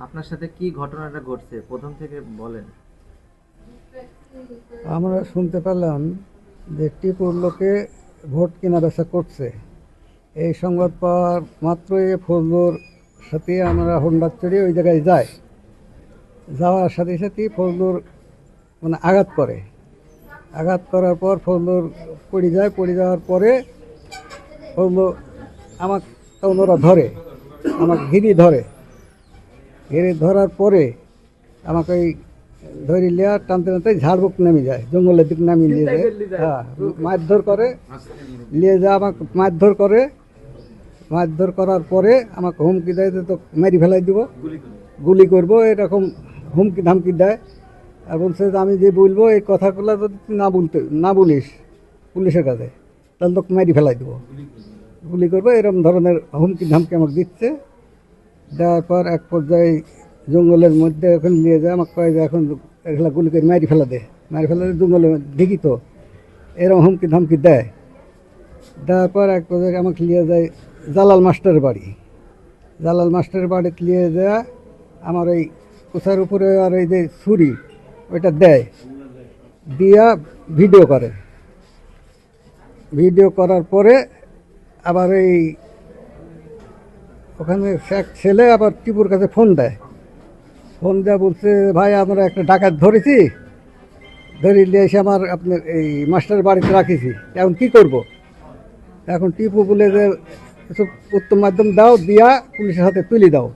আপনার সাথে কি ঘটনাটা ঘটছে প্রথম থেকে বলেন। আমরা শুনতে পেলাম যে টিপুর লোকে ভোট কেনা বেচা করছে। এই সংবাদ পাওয়ার মাত্রই ফজলুর সাথে আমরা হোন্ডা চড়ে ওই জায়গায় যাই। যাওয়ার সাথে সাথেই ফজলুর মানে আঘাত করার পর ফজলুর পড়ে যাওয়ার পরে ফজলু আমাকে তখন ওরা ধরে, আমাকে ঘিরে ধরার পরে আমাকে ওই ধরে লিয়া টানতে টানতে ঝাড়বুক নেমে যায়, জঙ্গলের দিকে নামিয়ে নিয়ে যায়। হ্যাঁ, মারধর করে নিয়ে যায়, আমাকে মারধর করার পরে আমাকে হুমকি দেয় যে তো মেরি ফেলাই দিব, গুলি করবো, এরকম হুমকি ধামকি দেয়। আর বলছে যে আমি যে বলবো এই কথাগুলো যদি তুই না বলিস পুলিশের কাছে, তাহলে তোকে মেরি ফেলাই দেবো, গুলি করবো, এরকম ধরনের হুমকি ধামকি আমাকে দিচ্ছে। দেওয়ার পর এক পর্যায়ে জঙ্গলের মধ্যে এখন নিয়ে যায়, আমাকে কয়ে যে এখন এগুলা গুলি করে মারি ফেলা দে জঙ্গলের মধ্যে দেখি তো, এরকম হুমকি ধামকি দেয়। দেওয়ার পর এক পর্যায়ে আমাকে নিয়ে যায় জালাল মাস্টারের বাড়িতে নিয়ে যায়। আমার ওই কোথার উপরে আর এই যে ছুরি ওইটা দেয়, দিয়া ভিডিও করার পরে আবার এই ওখানে এক ছেলে আবার টিপুর কাছে ফোন দেয় বলছে ভাই আমরা একটা ডাকাত ধরেছি, ধরে নিয়ে এসে আমার আপনার এই মাস্টার বাড়িতে রাখিছি, এখন কি করব। এখন টিপু বলে যে কিছু উত্তম মাধ্যম দাও, দিয়া পুলিশের হাতে তুলে দাও,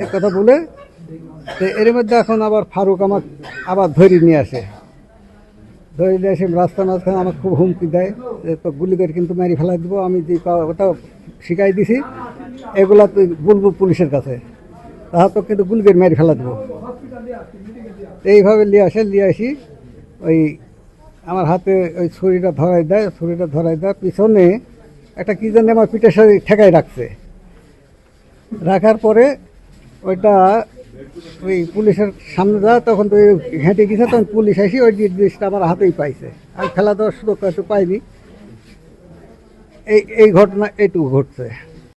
এ কথা বলে। তো এর মধ্যে এখন আবার ফারুক আমাকে আবার ধরে নিয়ে এসে রাস্তার মাঝখানে আমাকে খুব হুমকি দেয় যে তো গুলি করে কিন্তু মেরে ফেলা দিব, আমি যে ওটা শিখাই দিছি এগুলা তুই বলবো পুলিশের কাছে, তাহা তো কিন্তু গুলি করে মেরে ফেলা দেবো। এইভাবে নিয়ে আসি ওই আমার হাতে ওই ছুরিটা ধরাই দেয় পিছনে একটা কী জানি আমার পিঠের সাথে ঠেকাই রাখার পরে ওইটা ওই পুলিশের সামনে যায়, তখন তো হেঁটে গেছে, তখন পুলিশ আসি ওই জিনিসটা আমার হাতেই পাইছে, আমি ফেলা দেওয়ার সুযোগ একটু পাইনি। এই ঘটনা এইটুকু ঘটছে।